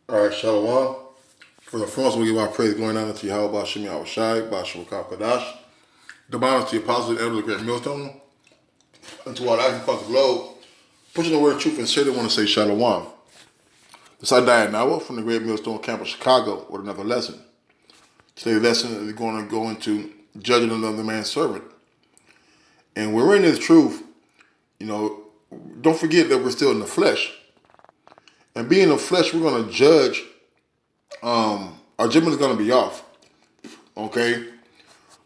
All right, Shalom. For the first, we give our praise, glory, and honor to Yahweh, Bashim Yahushai, Bashim Kadash, the honor to the apostles and elders of the great millstone, and to all acting across the globe, pushing the word of truth and say they want to say Shalom. This I died now from the great millstone camp of Chicago with another lesson. Today's lesson is going to go into judging another man's servant. And we're in this truth, don't forget that we're still in the flesh. And being in the flesh, we're going to judge. Our judgment is going to be off. Okay?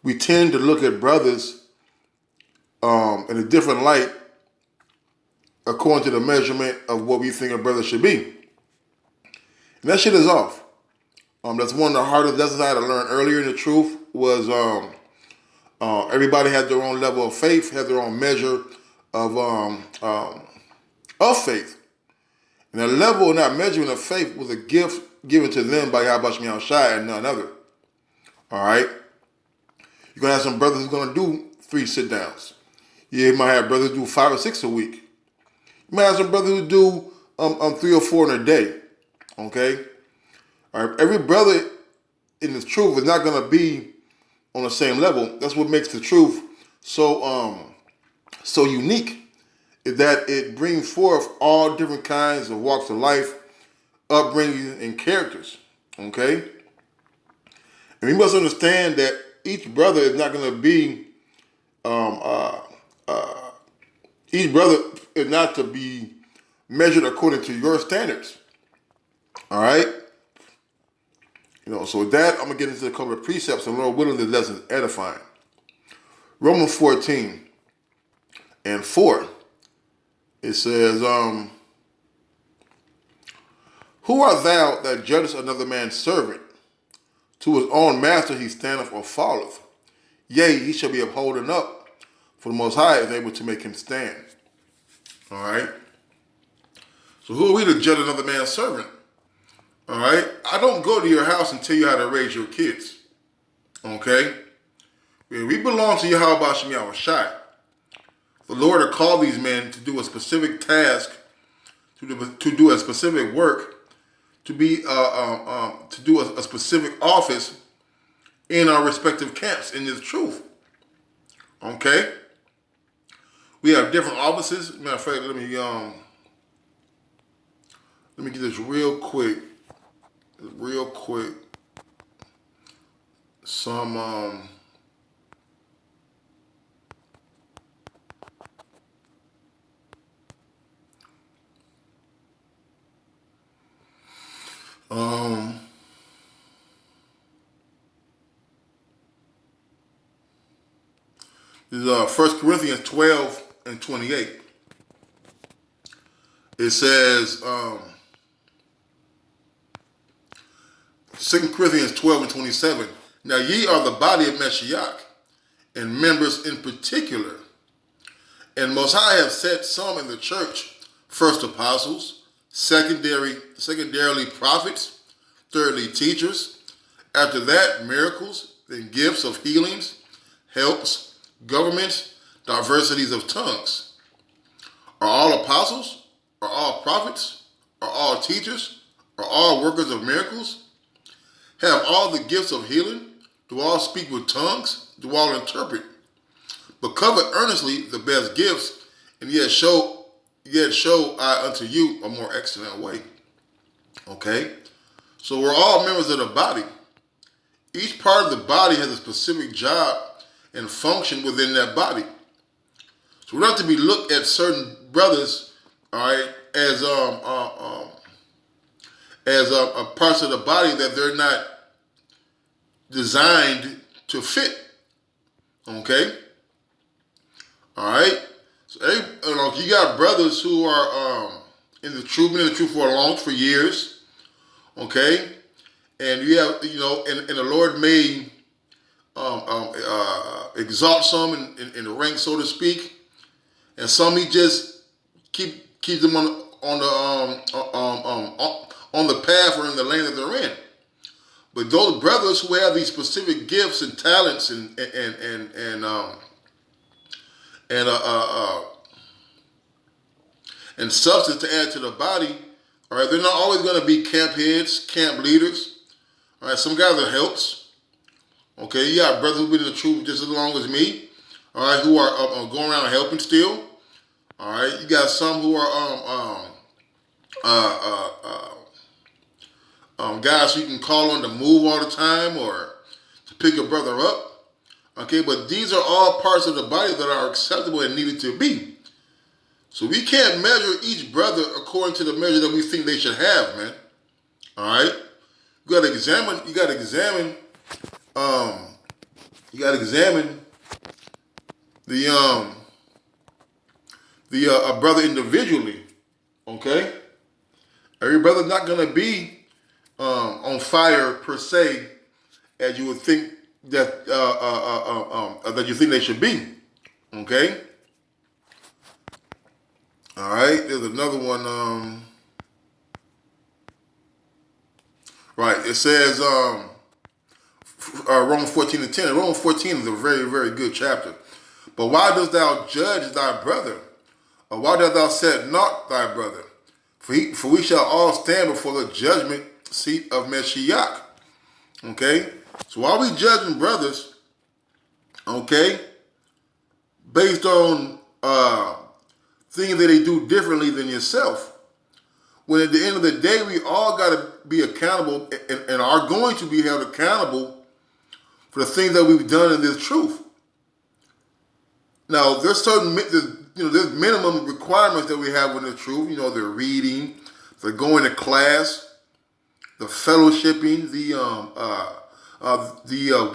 We tend to look at brothers in a different light according to the measurement of what we think a brother should be. And that shit is off. That's one of the hardest lessons I had to learn earlier in the truth was everybody had their own level of faith, had their own measure of faith. And that level and that measurement of faith was a gift given to them by Yahweh Bashim Yahushai and none other. All right? You're going to have some brothers who's going to do 3 sit-downs. You might have brothers do 5 or 6 a week. You might have some brothers who do 3 or 4 in a day. Okay? All right? Every brother in the truth is not going to be on the same level. That's what makes the truth so unique, is that it brings forth all different kinds of walks of life, upbringing, and characters. Okay? And we must understand that each brother is not going to be, each brother is not to be measured according to your standards. All right? So with that, I'm going to get into a couple of precepts, and Lord willing, this lesson is edifying. Romans 14 and 4. It says, who art thou that judgest another man's servant? To his own master he standeth or falleth. Yea, he shall be upholden up, for the Most High is able to make him stand. All right? So who are we to judge another man's servant? All right? I don't go to your house and tell you how to raise your kids. Okay? We belong to Yahweh Bashim Yahushai. The Lord has called these men to do a specific task, to do a specific work, to do a specific office in our respective camps in this truth. Okay? We have different offices. Matter of fact, let me get this real quick. Some this is 1 Corinthians 12 and 28. It says, 2 Corinthians 12 and 27. Now ye are the body of Mashiach, and members in particular. And Most High have set some in the church, first apostles, secondarily prophets, thirdly teachers, after that miracles, then gifts of healings, helps, governments, diversities of tongues. Are all apostles? Are all prophets? Are all teachers? Are all workers of miracles? Have all the gifts of healing? Do all speak with tongues? Do all interpret? But covet earnestly the best gifts, and yet show I unto you a more excellent way. Okay? So we're all members of the body. Each part of the body has a specific job and function within that body. So we're not to be looked at certain brothers, all right, as parts of the body that they're not designed to fit. Okay? All right? So you got brothers who are been in the truth for years. Okay? And you have, and the Lord may exalt some in the rank, so to speak, and some he just keep them on the path or in the lane that they're in. But those brothers who have these specific gifts and talents and substance to add to the body, All right, they're not always going to be camp heads, camp leaders. All right, some guys are helps. Okay, you got brothers who've been in the truth just as long as me. All right, who are going around helping still. All right, you got some who are guys who you can call on to move all the time or to pick a brother up. Okay, but these are all parts of the body that are acceptable and needed to be. So we can't measure each brother according to the measure that we think they should have, man. All right, you got to examine. You got to examine a brother individually. Okay, every brother's not gonna be on fire per se as you would think that that you think they should be. Okay. All right. There's another one. Right. It says Romans 14:10. And Romans 14 is a very, very good chapter. But why dost thou judge thy brother? Or why dost thou set not thy brother? For we shall all stand before the judgment seat of Mashiach. Okay? So why are we judging brothers, okay, based on things that they do differently than yourself? When at the end of the day, we all got to be accountable and are going to be held accountable for the things that we've done in this truth. Now, there's there's minimum requirements that we have in the truth. You know, the reading, the going to class, the fellowshipping, the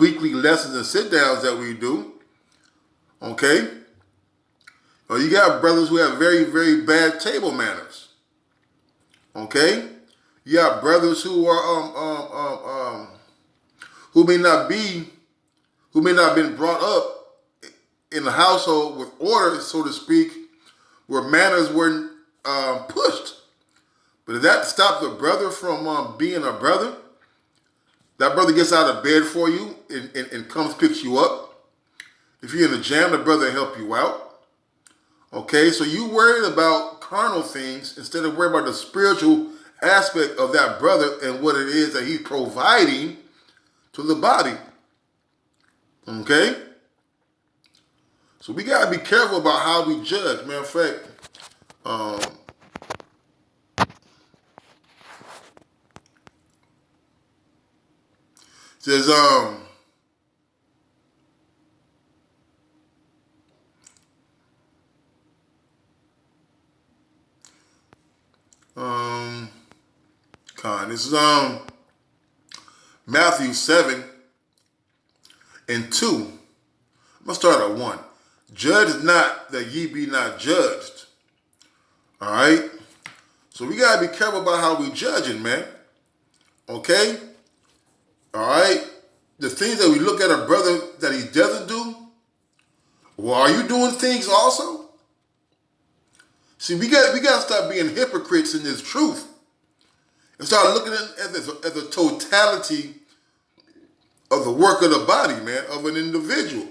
weekly lessons and sit downs that we do. Okay, you got brothers who have very, very bad table manners. Okay, you got brothers who are who may not have been brought up in the household with order, so to speak, where manners weren't pushed. But if that stops a brother from being a brother, that brother gets out of bed for you and comes picks you up. If you're in a jam, the brother help you out. Okay, so you worried about carnal things instead of worried about the spiritual aspect of that brother and what it is that he's providing to the body. Okay? So we got to be careful about how we judge. Matter of fact, says, this is Matthew 7:2. I'm gonna start at 1. Judge not that ye be not judged. All right. So we gotta be careful about how we judging, man. Okay. All right. The things that we look at a brother that he doesn't do. Well, are you doing things also? See, we gotta stop being hypocrites in this truth and start looking at this as a totality of the work of the body, man, of an individual.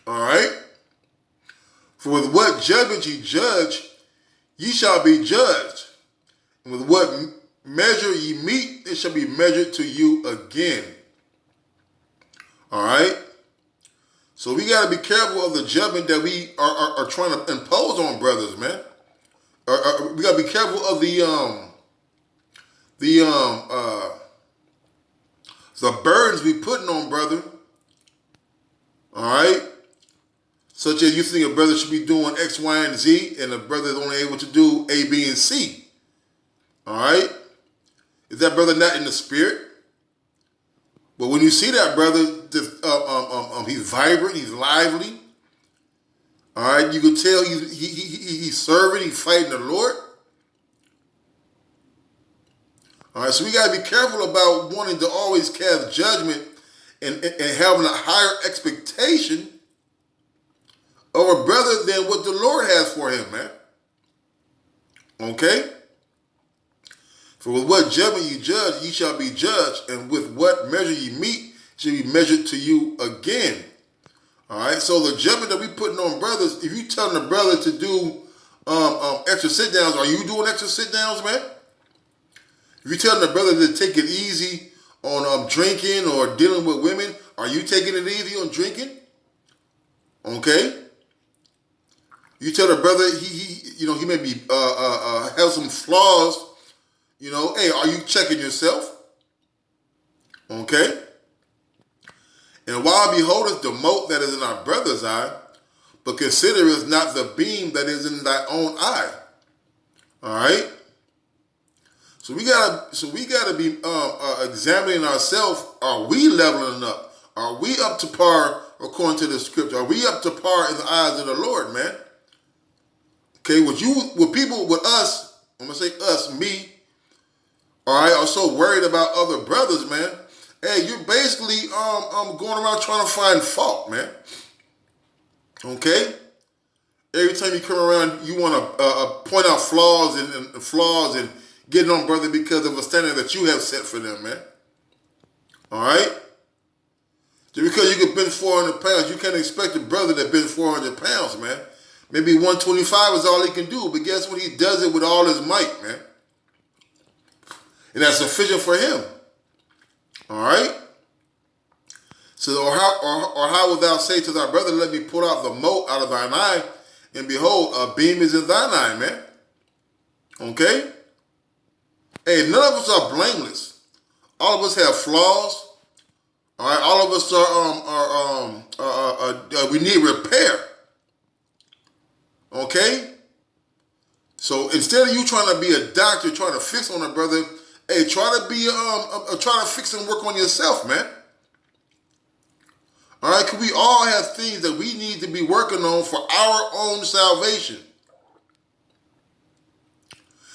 All right? For with what judgment ye judge, ye shall be judged. And with what measure ye meet, it shall be measured to you again. All right? So we got to be careful of the judgment that we are trying to impose on brothers, man. We got to be careful of the burdens we putting on brother. All right? Such as you think a brother should be doing X, Y, and Z, and the brother is only able to do A, B, and C. All right? Is that brother not in the spirit? But when you see that brother, he's vibrant, he's lively. All right? You can tell he's serving, he's fighting the Lord. All right? So we got to be careful about wanting to always cast judgment and having a higher expectation of a brother than what the Lord has for him, man. Okay? For with what judgment you judge, ye shall be judged, and with what measure ye meet, shall be measured to you again. All right? So the judgment that we putting on brothers, if you telling a brother to do extra sit downs, are you doing extra sit downs, man? If you're telling the brother to take it easy on drinking or dealing with women, are you taking it easy on drinking? Okay. You tell the brother he may be have some flaws. Hey, are you checking yourself? Okay. And while beholdeth the mote that is in our brother's eye, but considereth not the beam that is in thy own eye. All right. So we gotta be examining ourselves. Are we leveling up? Are we up to par according to the scripture? Are we up to par in the eyes of the Lord, man? Okay, with us, I'm gonna say us, me. All right, are so worried about other brothers, man. Hey, you're basically going around trying to find fault, man. Okay. Every time you come around, you want to point out flaws and getting on brother because of a standard that you have set for them, man. All right? Just because you can bench 400 pounds, you can't expect a brother to bench 400 pounds, man. Maybe 125 is all he can do, but guess what? He does it with all his might, man. And that's sufficient for him. All right? So, or how wilt thou say to thy brother, let me pull out the mote out of thine eye, and behold, a beam is in thine eye, man. Okay? Hey, none of us are blameless. All of us have flaws. All right, all of us we need repair. Okay? So instead of you trying to be a doctor, trying to fix on a brother, hey, try to fix and work on yourself, man. All right, because we all have things that we need to be working on for our own salvation.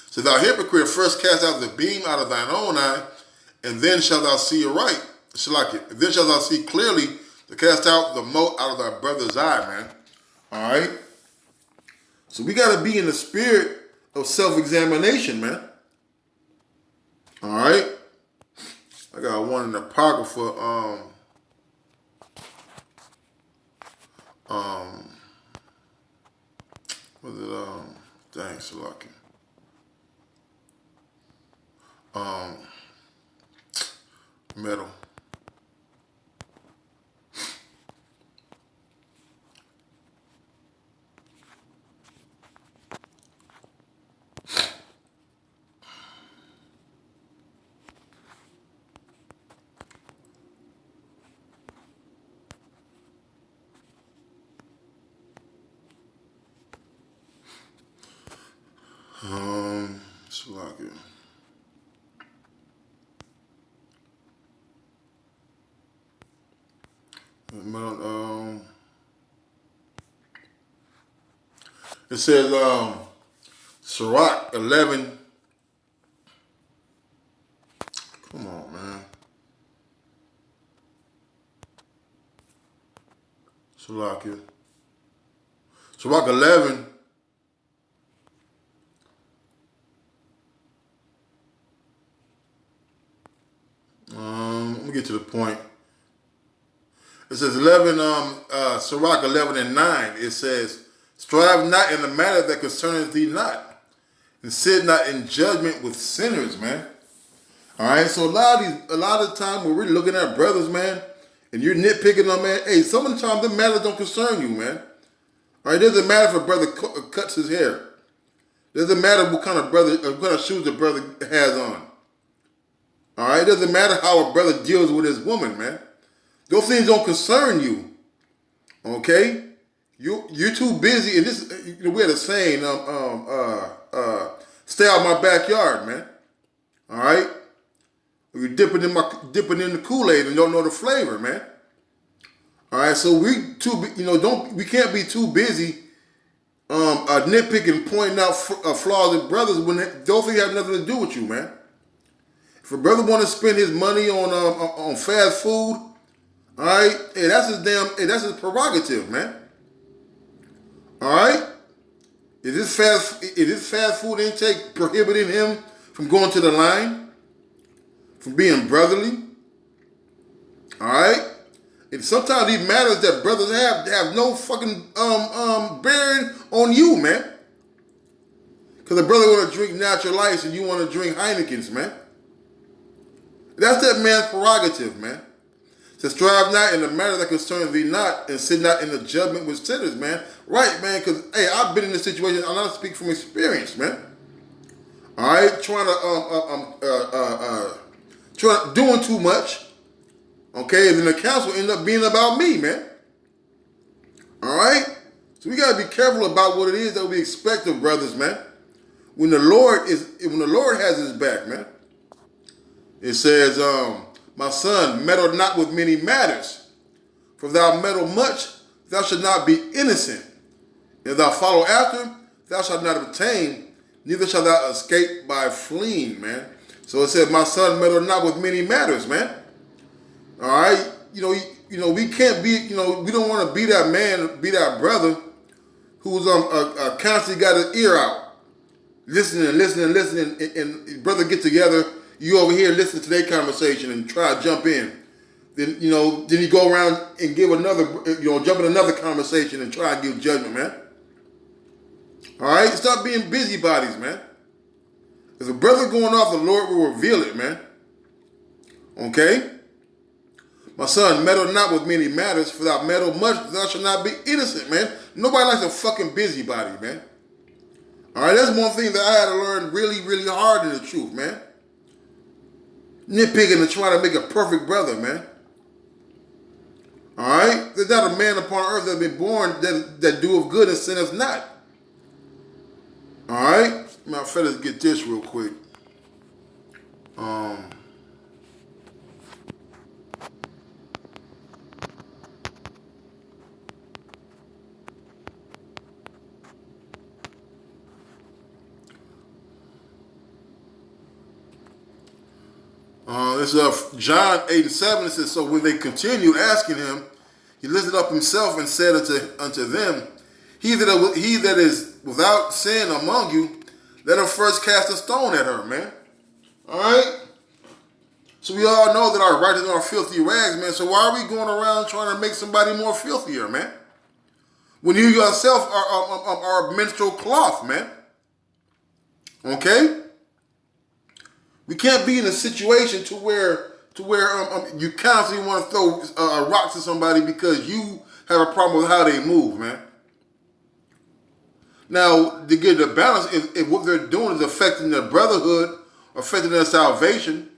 So thou hypocrite, first cast out the beam out of thine own eye, and then shalt thou see aright. Then shalt thou see clearly to cast out the mote out of thy brother's eye, man. All right? So we got to be in the spirit of self-examination, man. All right? I got one in the Apocrypha. Was it, dang, Salaki. Metal. Salaki. It says Sirach 11. Come on, man. Salakia. Sirach 11. Let me get to the point. It says 11, Sirach 11 and 9. It says, strive not in the matter that concerneth thee not, and sit not in judgment with sinners, man. All right, so a lot of the time when we're looking at brothers, man, and you're nitpicking them, man, hey, some of the time the matters don't concern you, man. All right, it doesn't matter if a brother cuts his hair. It doesn't matter what kind of shoes the brother has on. All right, it doesn't matter how a brother deals with his woman, man. Those things don't concern you. Okay, you're too busy. And this, we had a saying, stay out my backyard, man. All right, you're dipping in the Kool-Aid and don't know the flavor, man. All right, so we can't be too busy nitpicking, pointing out flaws in brothers when those things have nothing to do with you, man. If a brother want to spend his money on fast food, all right, hey, that's his prerogative, man. All right, is this fast food intake prohibiting him from going to the line, from being brotherly? All right, and sometimes these matters that brothers have no fucking bearing on you, man. Because the brother want to drink natural ice and you want to drink Heineken's, man. That's that man's prerogative, man. To strive not in the matter that concerns thee not, and sit not in the judgment with sinners, man. Right, man, because, hey, I've been in this situation. I'm not speaking from experience, man. All right, doing too much. Okay, and then the counsel end up being about me, man. All right? So we got to be careful about what it is that we expect of brothers, man. When the Lord has his back, man. It says, my son, meddle not with many matters, for if thou meddle much, thou shalt not be innocent. If thou follow after, thou shalt not obtain, neither shalt thou escape by fleeing, man. So it says, my son, meddle not with many matters, man. All right? We can't be, we don't want to be that man, be that brother who's constantly got his ear out, listening, and brother get together, you over here listen to their conversation and try to jump in. Then you go around and give another, jump in another conversation and try to give judgment, man. All right? Stop being busybodies, man. If a brother going off, the Lord will reveal it, man. Okay? My son, meddle not with many matters, for thou meddle much, thou shalt not be innocent, man. Nobody likes a fucking busybody, man. All right? That's one thing that I had to learn really, really hard in the truth, man. Nitpicking and trying to make a perfect brother, man. All right? There's not a man upon earth that has been born that doeth good and sinneth not. All right? My fellas, get this real quick. It's John 8:7. It says, so when they continued asking him, he lifted up himself and said unto them, he that is without sin among you, let him first cast a stone at her, man. All right? So we all know that our righteousness are filthy rags, man. So why are we going around trying to make somebody more filthier, man? When you yourself are a menstrual cloth, man. Okay? We can't be in a situation to where you constantly want to throw rocks at somebody because you have a problem with how they move, man. Now, to get the balance, if what they're doing is affecting their brotherhood, affecting their salvation,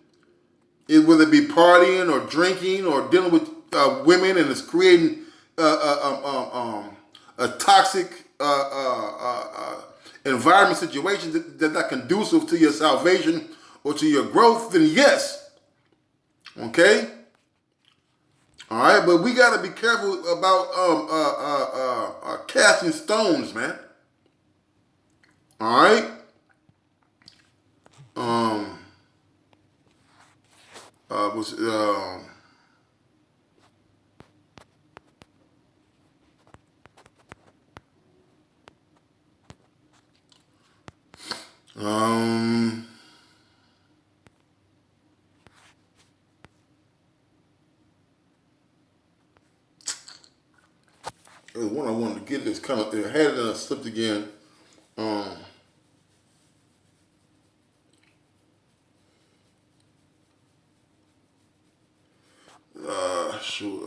whether it be partying or drinking or dealing with women, and it's creating a toxic environment situation that's not conducive to your salvation or to your growth, then yes. Okay? All right, but we got to be careful about casting stones, man. All right? There's one I wanted to get this kind of, it had it and I slipped again. Shoot.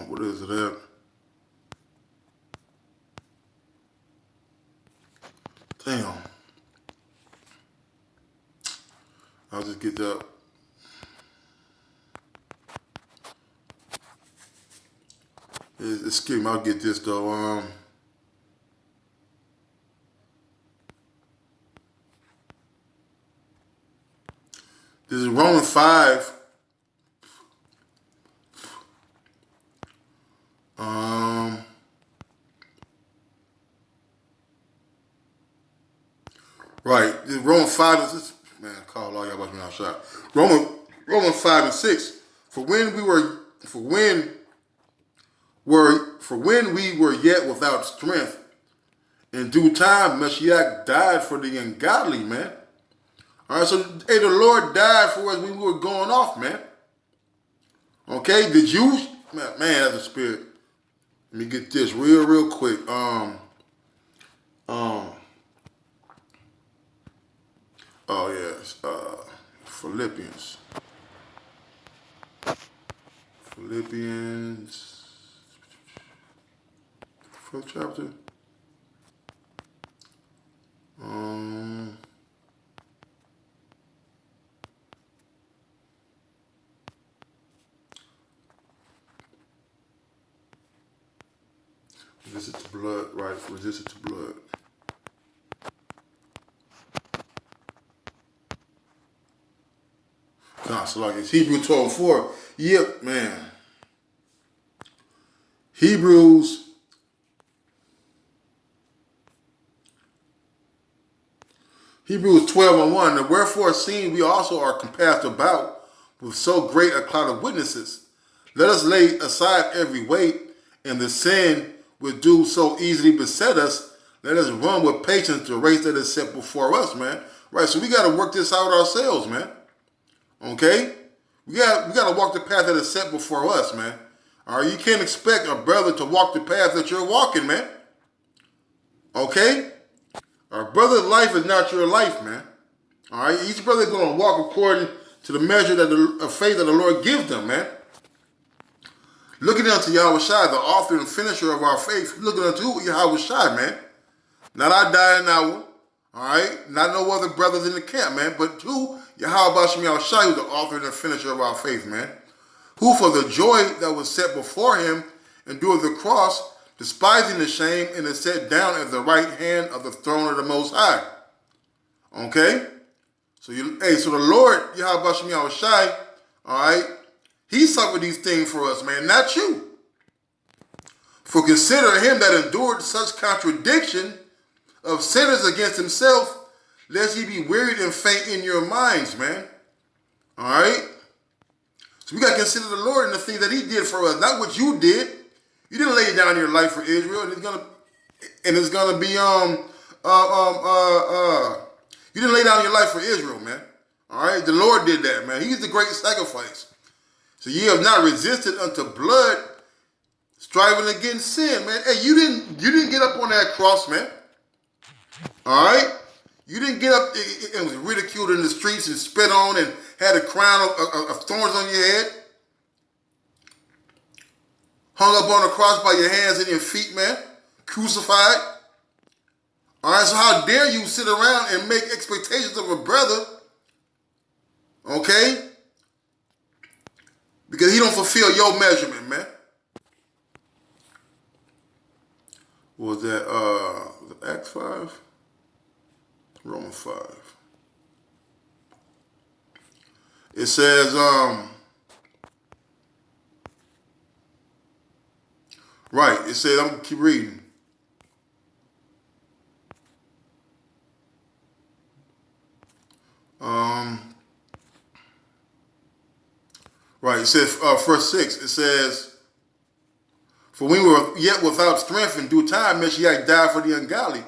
What is it at? Damn. I'll just get that. Excuse me, I'll get this though. This is Romans 5. Right. This Romans 5 is this, man, call all y'all watch me outside. Romans 5 and 6. For when we were yet without strength, In due time, Mashiach died for the ungodly, man. All right, so hey, the Lord died for us when we were going off, man. Okay, the Jews, man, that's a spirit. Let me get this real quick. Oh yes, Philippians, first chapter. Resistant to blood, right? Resistant to blood. Nah, so like it's Hebrews 12:4. Yep, man. Hebrews 12:1. And wherefore, seeing we also are compassed about with so great a cloud of witnesses, let us lay aside every weight and the sin which do so easily beset us. Let us run with patience the race that is set before us, man. Right, so we got to work this out ourselves, man. Okay? We got to walk the path that is set before us, man. All right, you can't expect a brother to walk the path that you're walking, man. Okay? Our brother's life is not your life, man. All right? Each brother is going to walk according to the measure of faith that the Lord gives them, man. Looking unto Yahweh Shai, the author and finisher of our faith. Looking unto Yahweh Shai, man. Not our dying hour. All right? Not no other brothers in the camp, man. But to Yahweh Shai, who's the author and the finisher of our faith, man. Who for the joy that was set before him endured the cross, despising the shame, and is set down at the right hand of the throne of the Most High. Okay? So so the Lord, Yahweh Shai, all right, he suffered these things for us, man, not you. For consider him that endured such contradiction of sinners against himself, lest ye be wearied and faint in your minds, man. All right? So we got to consider the Lord and the things that he did for us, not what you did. You didn't lay down your life for Israel, and it's gonna be you didn't lay down your life for Israel, man. All right, the Lord did that, man. He's the great sacrifice. So ye have not resisted unto blood, striving against sin, man. Hey, you didn't get up on that cross, man. All right, you didn't get up and was ridiculed in the streets and spit on and had a crown of thorns on your head. Hung up on the cross by your hands and your feet, man. Crucified. All right, so how dare you sit around and make expectations of a brother, okay? Because he don't fulfill your measurement, man. What was that, Acts 5? Romans 5. It says, right, it says, I'm going to keep reading. Right, it says, verse 6, it says, for we were yet without strength in due time, Mashiach died for the ungodly.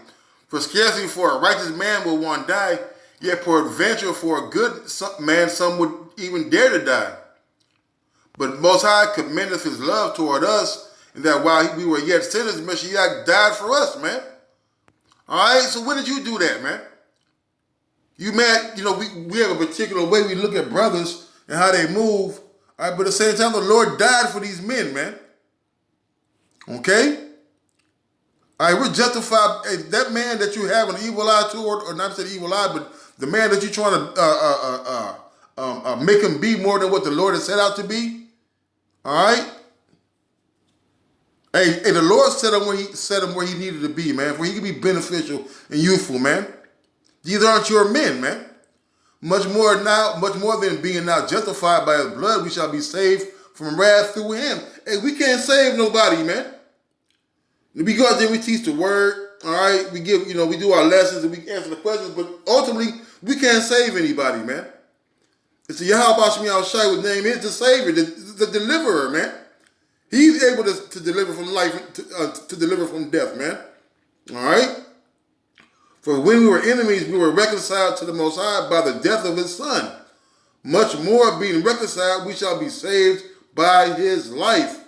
For scarcely for a righteous man will one die, yet peradventure for a good man some would even dare to die. But Most High commendeth his love toward us, and that while we were yet sinners, Mashiach died for us, man. All right, so when did you do that, man? You mad, we have a particular way we look at brothers and how they move. All right, but at the same time, the Lord died for these men, man. Okay? All right, we're justified. Hey, that man that you have an evil eye toward, or not to say evil eye, but the man that you're trying to make him be more than what the Lord has set out to be. All right? Hey, the Lord set him where he needed to be, man, where he could be beneficial and useful, man. These aren't your men, man. Much more than being now justified by his blood, we shall be saved from wrath through him. Hey, we can't save nobody, man. We go out there, we teach the word, all right? We give, we do our lessons and we answer the questions, but ultimately, we can't save anybody, man. It's the Yahweh Shai, whose name is the Savior, the deliverer, man. He's able to deliver from life, to deliver from death, man. All right? For when we were enemies, we were reconciled to the Most High by the death of his Son. Much more, being reconciled, we shall be saved by his life.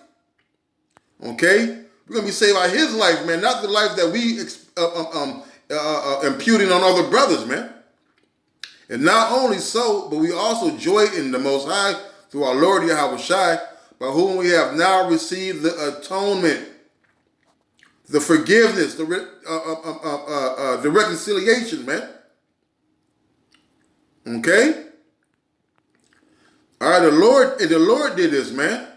Okay? We're going to be saved by his life, man, not the life that we imputing on other brothers, man. And not only so, but we also joy in the Most High through our Lord Yahweh Shai, by whom we have now received the atonement, the forgiveness, the reconciliation, man. Okay? All right, the Lord did this, man.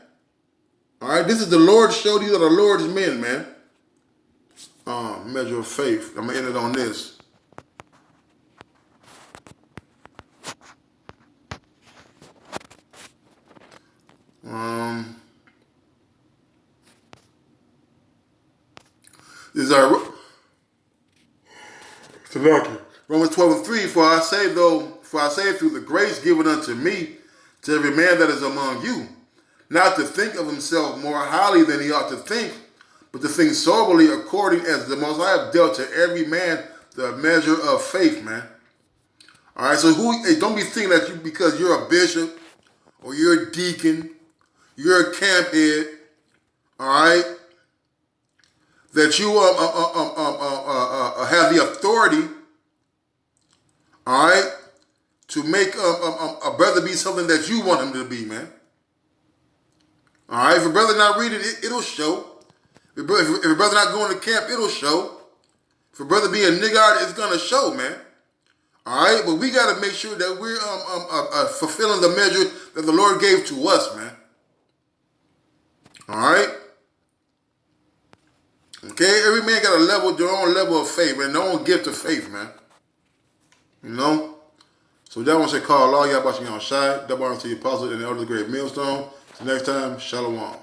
All right, this is the Lord's show. These are the Lord's men, man. Measure of faith. I'm going to end it on this. These are Romans 12:3. For I say through the grace given unto me, to every man that is among you, not to think of himself more highly than he ought to think, but to think soberly according as the Most High have dealt to every man the measure of faith, man. All right, so don't be thinking that because you're a bishop or you're a deacon, you're a camp head, all right, that you have the authority, all right, to make a brother be something that you want him to be, man. All right, if a brother not reading, it'll show. If a brother not going to camp, it'll show. If a brother be a niggard, it's gonna show, man. All right, but we gotta make sure that we're fulfilling the measure that the Lord gave to us, man. All right. Okay, every man got their own level of faith, man, their own gift of faith, man. You know? So that one should call Allah Yahweh Shai, double honor to the apostle and the elder of the great millstone. Till next time, Shalom.